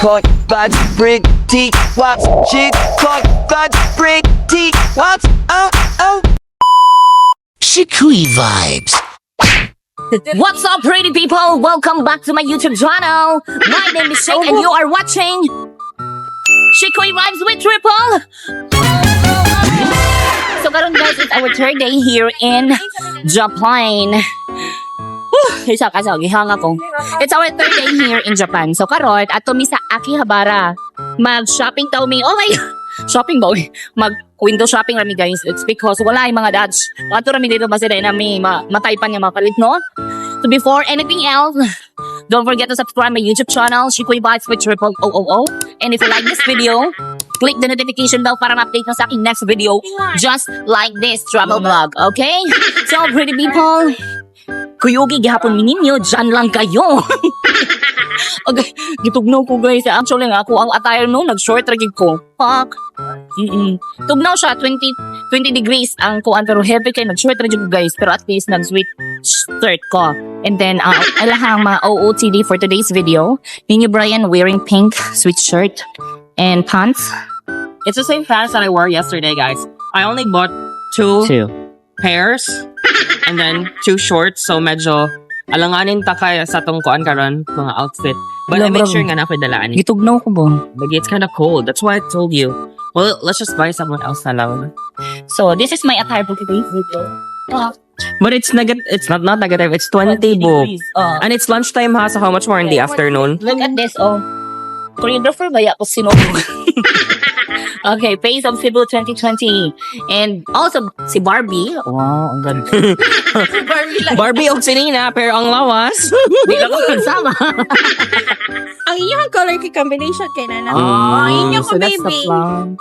Shikoooi Vibes, pretty wops. Shikoooi Vibes, pretty wops. Oh, oh. Shikoooi Vibes. What's up, pretty people? Welcome back to my YouTube channel. My name is Shik and you are watching Shikoooi Vibes with Tripol. So karon guys, it's our third day here in Japan. Isa kasi gihang ako. It's our third day here in Japan. So karon ato mi sa Akihabara. Mag-shopping daw mi. Oh my shopping ba? Mag-window shopping rami guys. It's because wala yung mga dads. Ato rami dito ba sila nami matay pa niya mapalit, no? So before anything else, don't forget to subscribe my YouTube channel, Shikoooi Vibes with Tripol. And if you like this video, click the notification bell para ma-update na sa aking next video. Just like this travel vlog, okay? So pretty people, kuyugi gihapon mi ninyo, dyan lang kayo. Okay, gitugnaw ko guys. Actually nga ako ang attire no, nag-short ragig ko. Fuck. Tugnaw siya, 20 degrees ang kuan pero heavy kay nag-short ragig ko guys. Pero at least nag-sweet shirt ko. And then, alahang ma-OOTD for today's video. Ninyo Brian wearing pink sweatshirt and pants. It's the same pants that I wore yesterday, guys. I only bought two pairs and then two shorts. So medyo alanganin ta kaya sa tong kuan karon mga outfit. But I made sure nga na ako dalaan. Gitugnaw ko ba? But it's kind of cold. That's why I told you. Well, let's just buy someone else na lang. So, this is my attire for today's video. But it's negative. It's not negative. It's 20 bo. And it's lunchtime ha. So how much more in the afternoon? Look at this, oh. Choreographer ba ya ko sino? Okay, Face of Cebu 2020. And also, si Barbie. Wow, ang ganda. Barbie og sinina, pero ang lawas. Di ka ko kasama. Ang inyong color key combination kay Nana. Ah, Ang inyong so that's the baby. plan.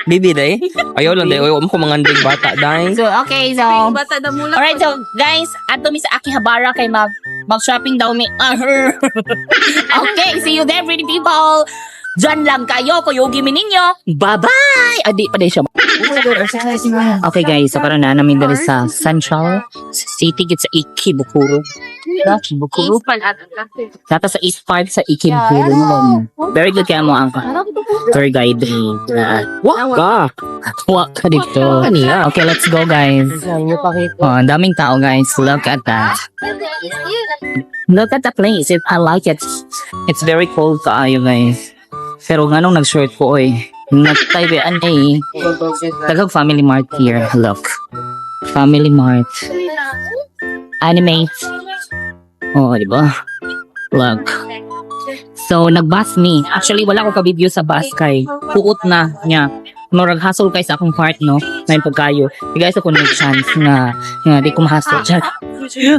Baby day? Ayaw lang day. Ayaw mo mangandig bata day. So, okay, so. Bata na mula. Alright, so, guys, ato mi sa Akihabara kay mag-shopping daw mi. Okay, see you there, pretty people. Diyan lang kayo, kuyugi mi ninyo. Bye-bye! Adi pa din siya. Okay guys, so karon na namin dali sa Central City, git sa Ikebukuro. Ikebukuro? Nata sa East Park sa Ikebukuro. Very good kaya mo ang tour guide. Waka! Wak ka dito. Okay, let's go guys. Oh, ang daming tao guys. Look at that. Look at the place. I like it. It's very cold kaayo guys. Pero nga nung nag-short ko, nagtaybean tagag Family Mart here. Look. Family Mart. Animate. Oh, di ba? Look. So, nag-bus me. Actually, wala ko ka-video sa bus kay puot na niya. Murag hustle kay sa akong part, no? Ngayon pagkayo. Guys, ako nag-chance na di ko ma-hustle dyan.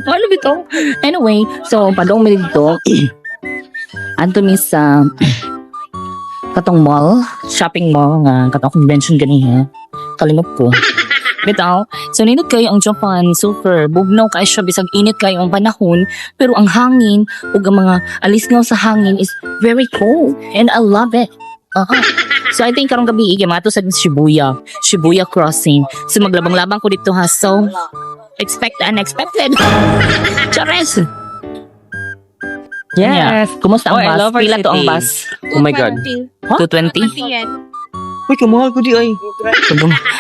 Ano bito? Anyway, so, padong mi dito. Anto mi sa katong mall, shopping mall nga katong convention ganiha. Kalimot ko. Bitaw, so nindot kayo ang Japan, super bugnaw kay siya bisag init kayo ang panahon, pero ang hangin ug ang mga alisngaw sa hangin is very cold and I love it. So I think karong gabi mato sa Shibuya crossing. So maglabang-labang ko dito ha. So expect the unexpected. Chares. Yes. Kumusta ang I bus? love our Pila to ang city. bus? Oh my God. 220? Uy, kamahal ko di ay.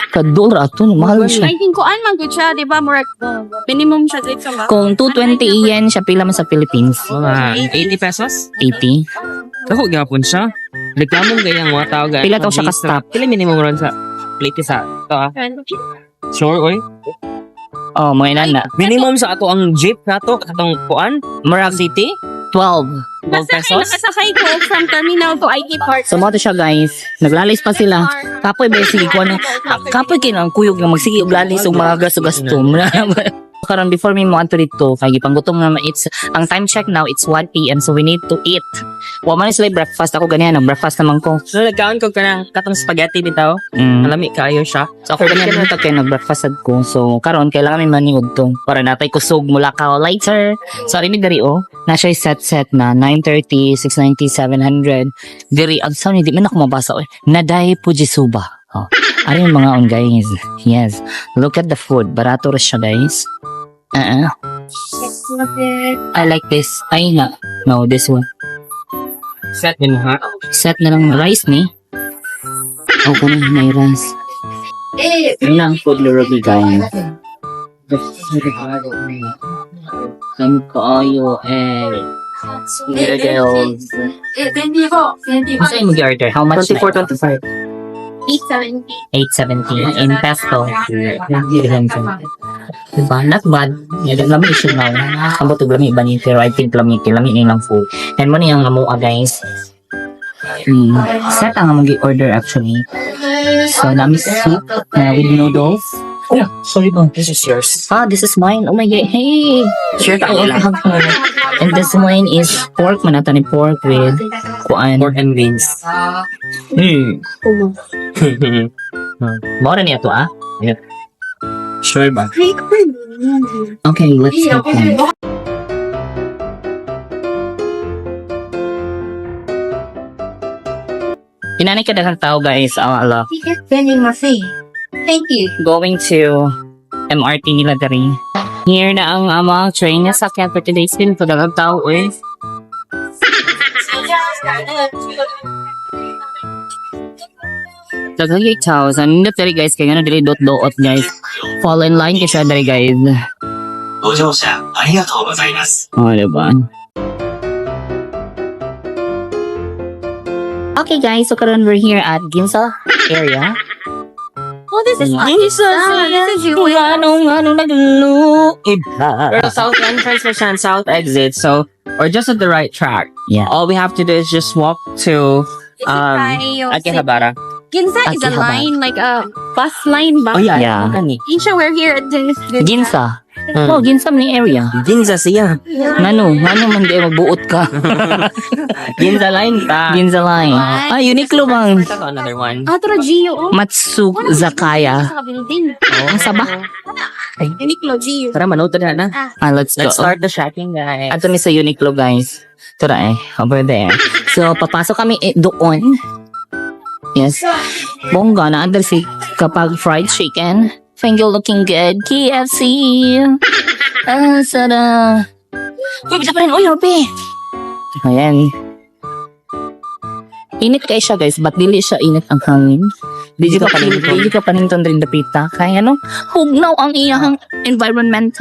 Kadol ato, mahal siya. I think kuan man gud siya, di ba? Murag minimum siya dito ba? Kung 220 yen siya, pila man sa Philippines? Mga 80 pesos? 80? Ako gapon siya. Reklamong gayang mga tao gaya. Pila to siya ka-stop? Pila minimum ron sa plate sa ito Sure, oy. Oh, mga ilan na. Minimum sa ato ang jeep nato katong kuan, Marag City, 12. 12 pesos. Nakasakay ko from terminal to IT Park. So, mo to siya guys. Naglalis pa sila. Kapoy ba sige ko ano. Kapoy kinang kuyog nga magsige og lalis og mga gasto-gastom. Karon before me mo anto dito kay gipanggutom nga it's ang time check now it's 1 PM so we need to eat. Wa man sila breakfast ako ganihan ang breakfast naman ko. So nagkaon ko kanang katong spaghetti bitaw. Malami kaayo siya. So ako ganihan dito kay nag-breakfast ko. So karon kailangan mi maniud to para natay kusog mula ka later. So ini diri na siya set na 930, 690, 700. Diri ang sound di man ako mabasa Naday Fujisuba. Oh. Ano yung mga on guys? Yes. Look at the food. Barato rin siya guys. I like this. Ay nga. No, this one. Set din ha. Set na lang rice ni. Oh, kung may rice. Yun lang food luragi guys. Ang kaayo noodles. Kasi yung mag-order, how much? 24.25. 870 in peso. Diba? Not bad. Yung lami issue na. Ang buto lami iba ni pero I think lami ni lang food. And mo niyang amuha guys. Set ang among order actually. So nami soup with noodles. Oh, sorry ba? This is yours. Ah, this is mine. Oh my god. Hey. Sure tayo lang. And this one is pork manata ni pork with kuan. Pork and beans. Mora niya to ah. Sure ba? Okay, let's eat them. Inanay ka daghang tao guys. Ala. Thank you. Going to MRT nila dari. Here na ang mga train na sakyan for today's film. So daghang tao eh. Daghang 8,000. Nindot dari guys. Kaya nga na dili dot-doot guys. Fall in line ka siya dari guys. ご乗車ありがとうございます。 Oh, diba? Okay guys, so karon we're here at Ginza area. Oh, this is Ginza! This is you. Anong naglulo? Pero south entrance na siya, south exit. So, or just at the right track. Yeah. All we have to do is just walk to Akihabara. Ginza is a Akihabara. line, like a bus line ba? Oh yeah. Yeah. Insha, we're here at this. Ginza. Oh, Ginza ni area. Ginza siya. Ngano man di magbuot ka. Ginza line ta. Ginza line. Ah, Uniqlo bang? Ito another one. Atro Gio. Oh. Matsuzakaya. Sa building. Ang saba. Uniqlo Gio. Tara, manood na na. Ah, let's go. Let's start the shopping, guys. Ato ni sa Uniqlo guys. Tara over there. So, papasok kami doon. Yes. Bongga na under si kapag fried chicken. Finger looking good. KFC. Ah, sarap. Uy, bisa pa rin. Uy, Orbe. Ayan. Init kayo siya guys. Ba't dili siya init ang hangin? Dili ka paninton rin dapita. Kaya ano? Hugnaw ang iyang environment.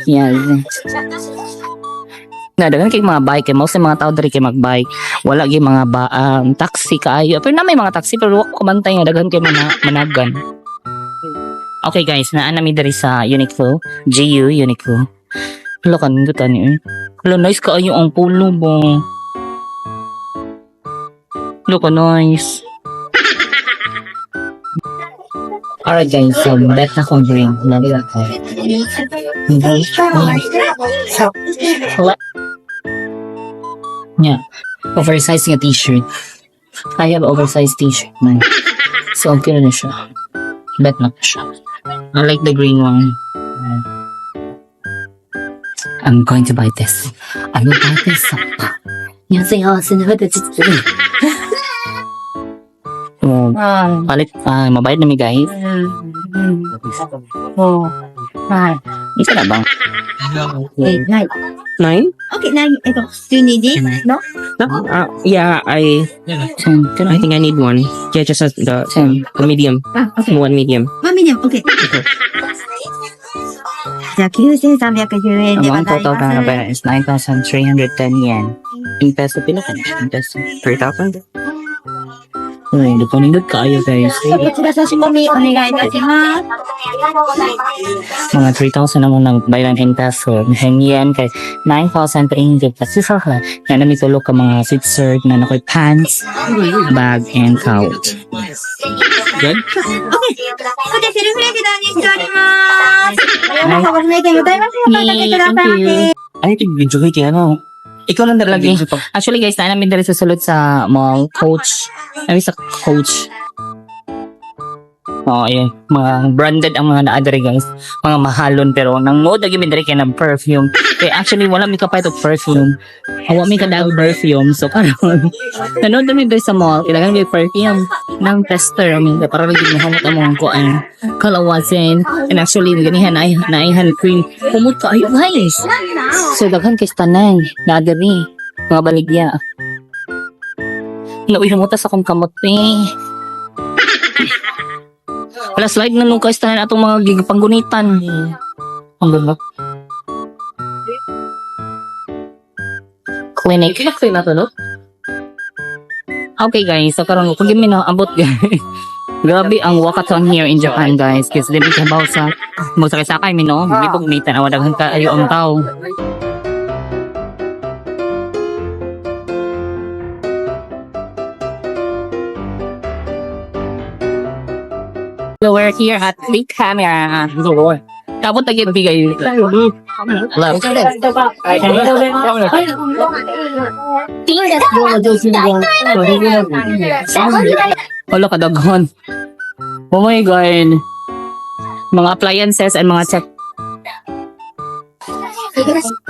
Yes. Dagan kay mga bike, kay most mga tao diri kay magbike. Wala gyud mga taxi kaayo. Pero na may mga taxi pero wako kabantay nga daghan kay managan. Okay guys, naa nami diri sa Uniqlo, Uniqlo. Wala kan gutan ni. Wala nice kaayo ang pulo mo. Look nice. Alright guys, so bet na kong drink. Nalila ko. Yeah. Oversized nga t-shirt. I have oversized t-shirt man. So okay na siya. Bet na siya. I like the green one. I'm going to buy this. I will buy this. Oh, palit, mabayad na mi guys. Oh. Right. Isa na bang? Okay, right. 9? Okay, now, ito. Do you need it? No? Yeah, I 10. think I need one. Yeah, just the medium. Ah, okay. One medium. 1 million, okay. じゃあ、9310円でご Amount ざい total ま na す。 pera is 9,310 yen. In peso, pila ka na? In peso. 3,000? Uy, hindi ko nindot kaayo guys. こちら差し込みお願いいたします。 Mga 3,000 naman ng bayaran in peso. And yen kay 9,300 peso. Na namitulog ka mga sweatshirt na nakoy pants, bag, and couch. Good? ここでセルフレジダウンしております。ありがとうございます。お待たせください。 Ay, tig-enjoy kaya ano. Ikaw lang Lagi. talaga. Actually guys, na namin dali sa sulod sa mall, Coach. Namin sa Coach. Oh, yeah. Mga branded ang mga naadari guys. Mga mahalon pero nang mood lagi mi diri kay ng perfume. Kaya actually wala mi kapay og perfume. Hawa mi kada perfume. So karon nanood mi diri sa mall, kailangan mi perfume ng tester mi para lagi mi hamot among kuan kalawasin. And actually ganihan ay hand cream. Kumot ka ayo guys. So daghan kay tanan naadari. Mga baligya. Nauwi mo tas akong kamot eh. Wala slide na nung kaistahan atong mga gigapanggunitan. Ang ganda. Clinic. Kinaksin na to, no? Okay guys, so karon kung gimi na abot guys. Grabe ang walkathon here in Japan guys. Kasi di ba baw sa sakay mi no. Bibog ni tanawa daghan ka ayo ang tao. So we're here at Big Camera. Tapos tagit bigay. Love. Wala ka daghan. Oh my God. Mga appliances and mga check.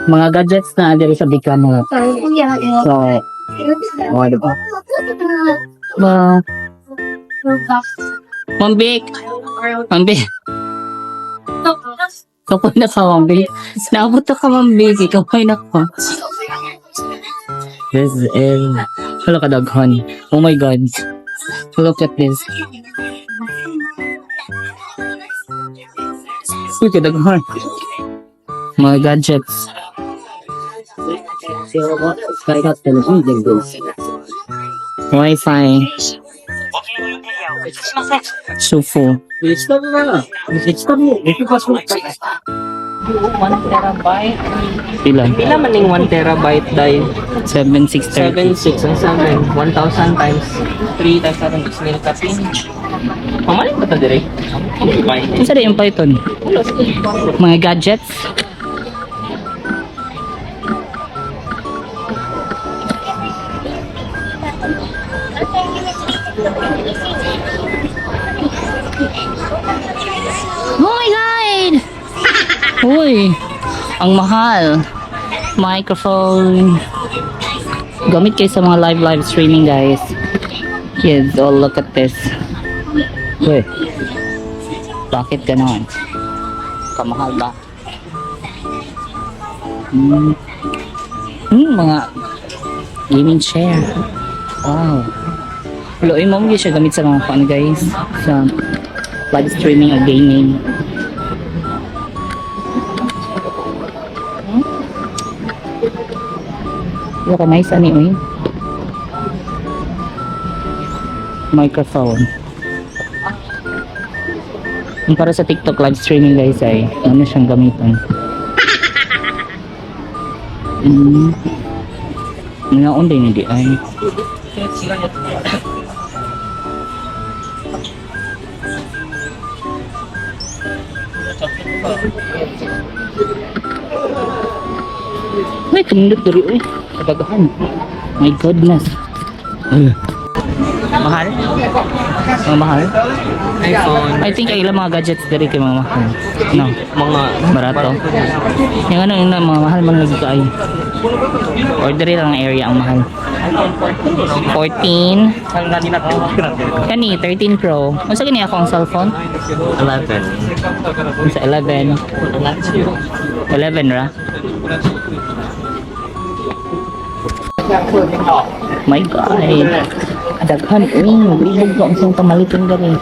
Mga gadgets na dito sa Big Camera. So, oh, diba? Mambik. Kapag na ka, Mambik. Naabot na ka, Mambik. Ikaw ay naka. This is... Wala ka daghan. Oh my God. Look at this. Uy, ka daghan. Mga gadgets. Wi-Fi. Sufu. 1 terabyte. Ilan? Pila man ning 1 terabyte dahil 7,630. 7,6 ang 7. 1,000 times 3 times 7 is nil kapin. Pamalit ba ito direct? Isa rin yung Python. Mga gadgets. Oh my God! Uy, ang mahal. Microphone. Gamit kayo sa mga live streaming guys. Kids, oh look at this. Uy, bakit ganon? Kamahal ba? Mga gaming chair. Wow. Luoy mo siya gamit sa mga fan guys. Sa live streaming o gaming. Wala ka nice ani oy. Microphone. Yung para sa TikTok live streaming guys ay ano siyang gamitan. Ngaon din hindi ay. May kumindot dari uy. Kadagahan. My goodness. Mahal? Mga mahal? iPhone. I think ay ilang mga gadgets dari kay mga mahal. No? Mga Barato. Yung ano yung mga mahal man lagi ka ay. Order lang ang area ang mahal. 14. Kani, 13 Pro. Ano sa gani ako ang cellphone? 11. Sa 11. 11 ra? My God. Adaghan. Libog ko ang isang pamalitin gani.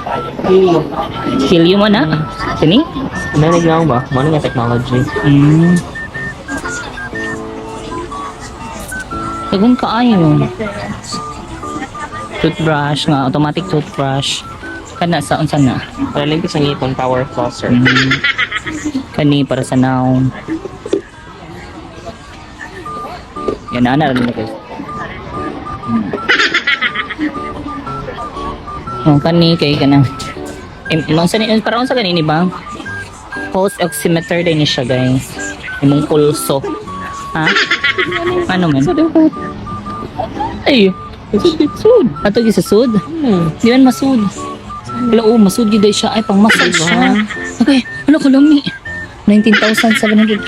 Hilyo mo na? Sini? Meron lang ba? Ano nga technology? Tagun kaayo. Toothbrush nga, automatic toothbrush. Kana sa unsa na? Para lang sa ngipon power flosser. Kani para sa now. Yan na rin guys. Kani kay kana. Para unsa kanini ba? Pulse oximeter din siya guys. Imong pulso. Ha? Ano man? Ay, sud. Ato gi sa sud. Di man masud. Hello, masud gid siya ay pang massage siya. Okay, ano ko lami? 19,780.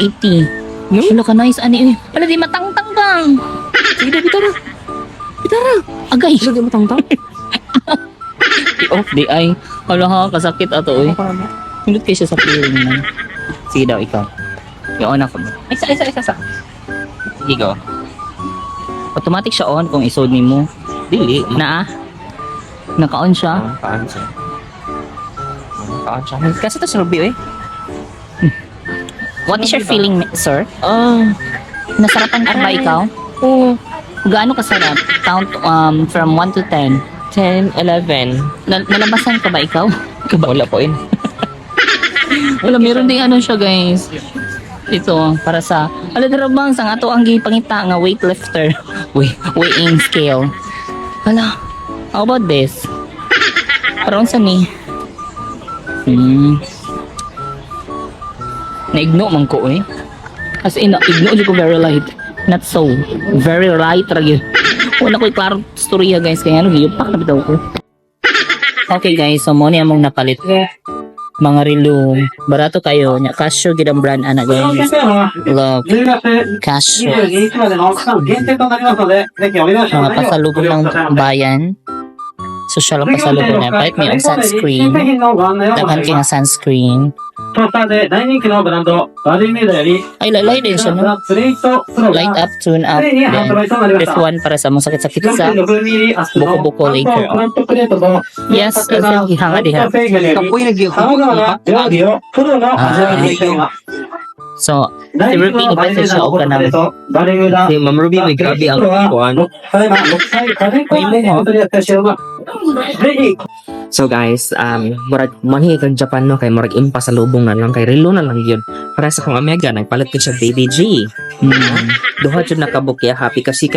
Ano ka nice ani? Wala di matangtang bang. Sige, bitara. Agay. Sige mo tang. Off di ay. Wala ha kasakit ato oy. Hindot kay siya sa feeling man. Sige daw ikaw. Yo na ko. Isa. Sige go. Automatic siya on kung isod nimo. Dili. Naka-on siya. Kaan siya. Kasi to Ruby eh. What is your feeling, sir? Nasarapan ka ba ikaw? Oo. Gaano kasarap? Count from 1 to 10. 10, 11. Nalabasan ka ba ikaw? Wala po yun. Wala, meron ding ano siya guys. Ito, para sa aladarabang sang ato ang gipangita nga weightlifter. Weighing scale. Hala, how about this? Parang sa ni. Naigno man ko eh. As in, igno di ko very light. Not so. Very light ragil. Wala ko'y klaro storya guys. Kaya ano, yupak na bitaw ko. Okay guys, so mo niya mong napalit. Mga relo. Barato kayo. Nya Casio gid ang brand ana guys. Look. Casio. Mga pasalubong ng bayan. Social ang pasalubong na. Kahit may ang sunscreen. Daghan kayo ng sunscreen. Ay, lalay din siya, no? Light up, tune up. Then, this one para sa mga sakit-sakit sa buko-buko later. Yes, hanga diha. Kapoy So, si Ruby, nag-message siya o ka na. Si Ma'am Ruby, may grabe ang kuhan. So guys, murag manhi kang Japan no kay murag impasalubong na lang kay relo na lang yun. Para sa kong Omega nagpalit ko siya Baby G. Duha jud nakabook ya happy kasi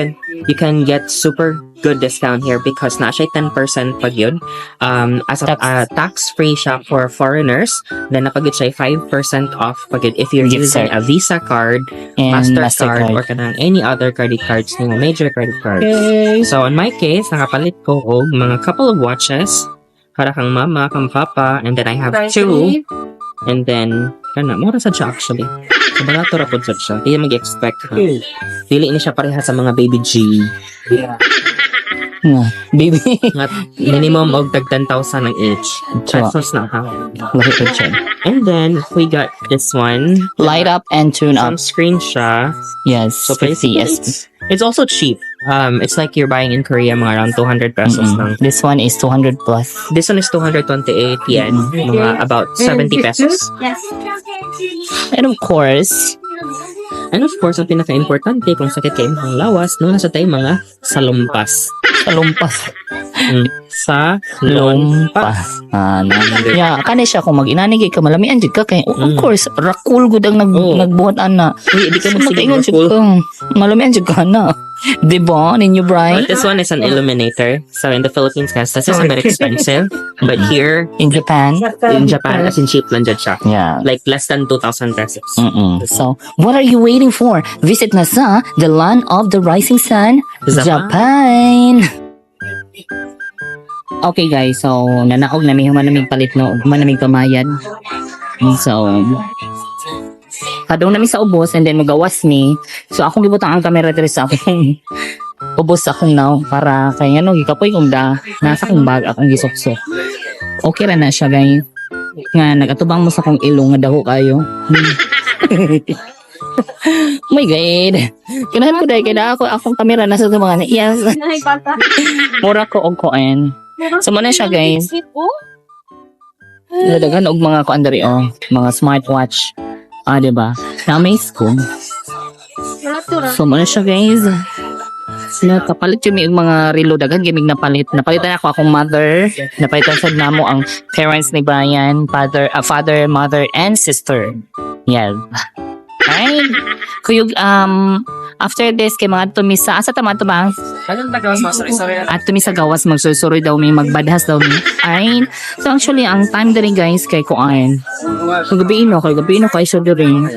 you can get super good discount here because na siya 10% pag yun. As a tax free siya for foreigners, then napagit siya 5% off pag yun if you're using a Visa card, Mastercard, or kanang any other credit cards ng major credit cards. So in my case, nakapalit ko og mga couple of watches para kang mama, kang papa, and then I have 2. And then, mura sad siya actually. So, barato ra pod sad siya. Kaya mag-expect ha. Dili ni siya pareha sa mga Baby G. Baby. Nga, minimum og tag 10,000 ang each. Pesos na ha. And then, we got this one. Light up and tune up. Sunscreen siya. Yes, So, 50. it's also cheap. It's like you're buying in Korea mga around 200 pesos lang. This one is 200 plus. This one is 228 yen. Mga about 70 pesos. And of course, And of course, ang pinaka-importante kung sakit kayo ng lawas, no, nasa tayo mga salumpas. salumpas. Salumpas. Yeah, kani siya kung mag-inanigay ka malamian jud ka kay of course rakul gud ang nagbuhat ana. Uy, di ka Magkaingon jud ka. Malamian jud ka na. Diba? Ninyo bright? But this one is an illuminator. So in the Philippines, guys, this is a bit expensive. But here, In Japan? as in cheap lang dyan siya. Yeah. Like less than 2,000 pesos. So, what are you waiting for? Visit na sa the land of the rising sun, Japan. Okay guys, so nanaog na may humanaming palit no, humanaming pamayad. So, kadong namin sa ubos and then magawas ni. So akong gibutang ang camera diri sa akong ubos sa akong now para kay ano gikapoy kung da nasa akong bag akong gisuksok. Okay ra na siya guys. Nga nagatubang mo sa akong ilong nga daho kayo. Oh my god. Kinahan ko dahil kaya akong kamera nasa sa mga yes. Mura ko og koen. So muna siya guys. Ladagan og mga kuan diri mga smartwatch. Diba? Na-amaze ko. So muna siya guys. Nakapalit yung may mga relo dagan gaming napalit. Napalitan ako akong mother. Napalitan sa namo ang parents ni Brian, father, mother, and sister. Yes. Alright. Kuyog, after this, kay mga tumisa, asa tama ito ba? At tumisa gawas, magsusuroy daw may magbadhas daw may. Alright. So actually, ang time na rin guys, kay kuan. Kung gabiin no, kay so rin.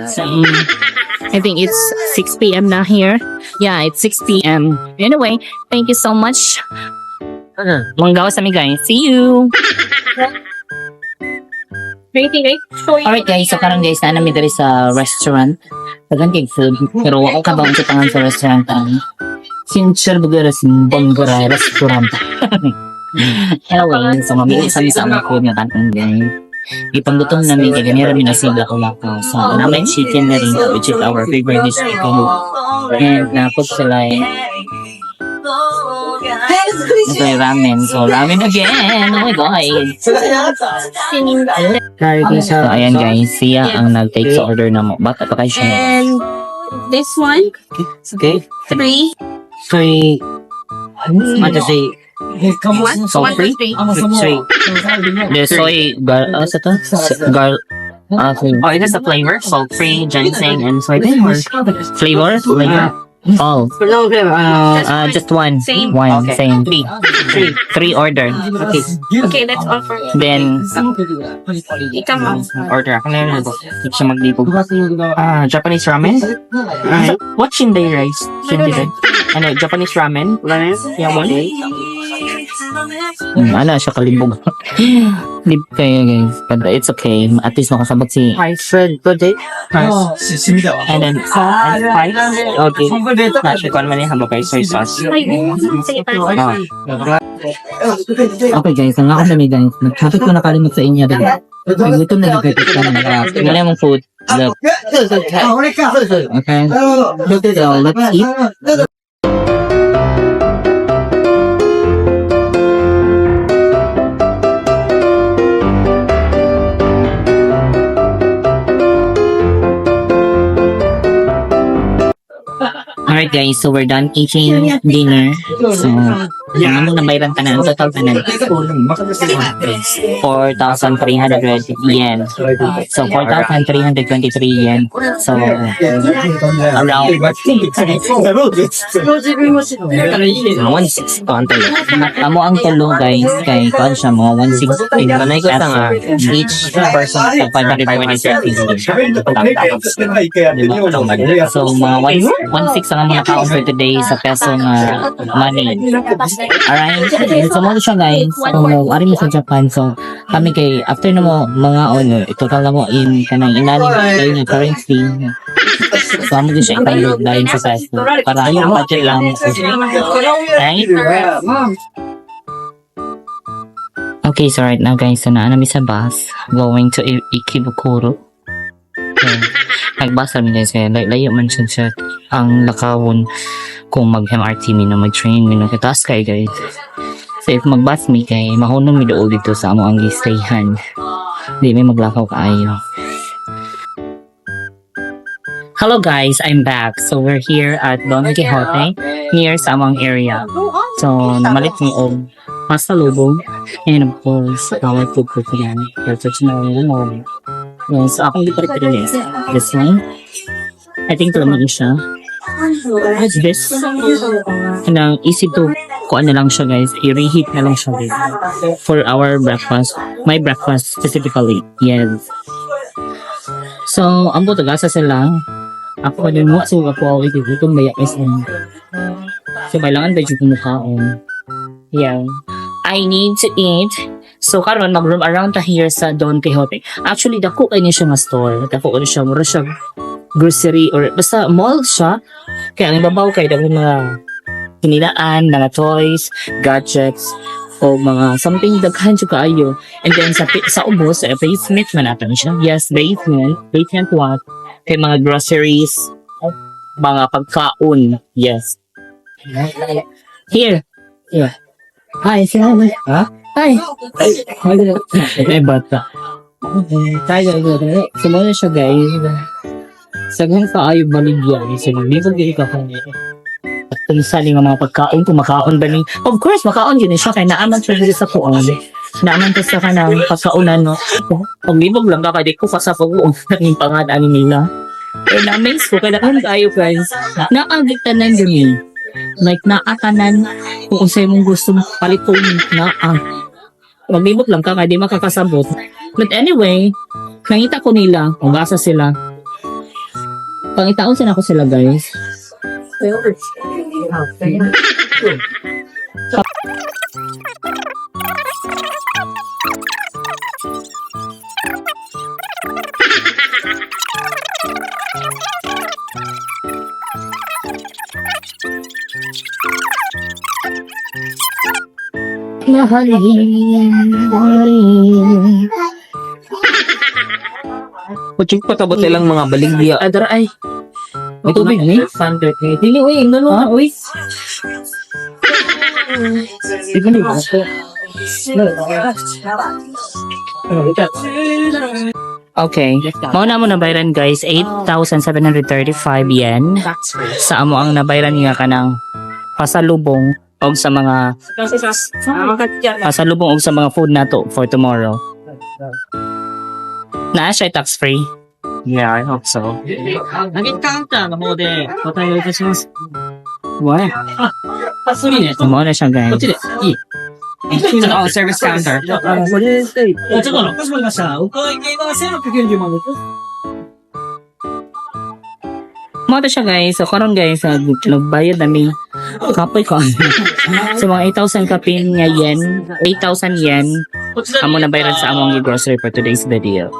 I think it's 6 p.m. na here. Yeah, it's 6 p.m. Anyway, thank you so much. Manggawas kami guys. See you! Alright guys, so karang guys, na namin dali sa restaurant. Tagan kay food. Pero ako kabaong sa tangan sa restaurant. Sincher Bugaras Bonggara Restaurant. Anyway, so mamili sa mga food na tanong guys. Ipanggutom namin kaya ganyan rin nasigla ko lang po. So, namin chicken na rin, which is our favorite dish. And napos sila Ito yung ramen. So, ramen again. Oh my God. So, ayan guys. Siya ang nag-take sa order na mo. Baka pa kayo siya. And this one, Okay. 3. What to say? So, 3. Sweet. The soy, sa to? Oh, it has a flavor. Salt free, ginseng, and soybean. Flavor? Oh. Just one. Same. One. Okay. Same. Three order. Okay. Okay, that's all for you. Then, Ikaw mo. Order. Ako na yun. Hindi siya maglibog. Japanese ramen? What Shinday rice? Shinday? Ano, Japanese ramen? Yung one? ano siya kalibog. Lib kayo guys. But it's okay. At least makasabot si Fried today. And then, spice? Okay. Nasya ko naman yung haba kayo soy sauce. Sige pa. Okay guys, ang ako na guys. Nagkapit ko nakalimot sa inyo. Gutom na nagkapit ka na. Wala mong food. Look. Okay. So, let's eat. Alright guys, so we're done eating dinner. So, ano na bayaran ka na? Ang total ka na? 4,300 yen. So, 4,323 yen. So, around 160 ko ang talo. Amo ang talo guys, kay kuan siya mo, 160. Manay ko sa nga. Each person so 520 So, mga 1.6 ang mga kaon for today sa peso na money. Alright? So, mo siya guys. So, ari mo sa Japan. So, kami kay, after na mo, mga total na mo in kanang inaling kayo ng currency. So, amo din siya ikalog dahil sa peso. Para yung budget lang. Right? Okay, so right now guys, so naanami sa bus going to Ikebukuro. Nagbus kami guys, kaya layo man siya ang lakawon kung mag-MRT mi na mag-train mi na kataas kayo guys. So if mag-bus mi kay mahunong mi dool dito sa amo ang gistayhan. Di may maglakaw kaayo. Hello guys, I'm back. So we're here at Don Quixote near sa among area. So namalit mi og pasalubong and of course our food for today. That's na lang. So akong lipat rin this one. I think ito naman siya. What's this? And easy to kuan na lang siya guys. I-reheat na lang siya guys. For our breakfast. My breakfast specifically. Yes. So, ang butagasa sila. Ako pa din mo. So, ako awit. Itong bayak is so, kailangan ba yung kumukhaon. Yeah. I need to eat. So, karon mag-roam around ta here sa Don Quixote. Actually, dako kayo niya siya nga store. Dako kayo siya. Mura siya grocery or basta mall siya. Kaya ang ibabaw kayo dahil mga hinilaan, mga toys, gadgets, o mga something daghan siya kaayo. And then sa ubos, basement man natin siya. Yes, basement. Basement what? Kaya mga groceries, mga pagkaon. Yes. Here. Yeah. Hi, sir. Ha? Hi. May bata. Tayo. Sumuna siya guys. Saghan ka ayaw baligyan. So, nagbibag din ka kung at tumisali ng mga pagkaon, kung makaon ba ni... Of course, makaon yun siya. Kaya naaman siya sa kuon. Naaman ka sa kanang pagkaunan, no? Pagbibog lang ka, kaya ko pa sa pag-uong ng pangadaan nila. Pero na-amaze ko, kaya ayaw guys. Naagitanan din like, naakanan kung sa'yo mong gusto paliton na magbibog lang ka, kaya di makakasabot. But anyway, nakita ko nila, kung asa sila. Pangitaon sila ko sila guys. Kuching patabot nilang mga baligya. Adara ay. May tubig ni? Dili, uy, ano, uy. Okay. Mauna mo nabayran guys, 8,735 yen. Sa amo ang nabayran niya ka ng pasalubong og sa mga food nato for tomorrow. Naa siya tax free. Yeah, I hope so. Wow. Mo na siya guys. Oh, service counter. Mo na siya guys. So karon guys, nagbayad nami kapoy ko. So mga 8,000 kapin nga yen, 8,000 yen amo na bayaran sa among grocery for today's video.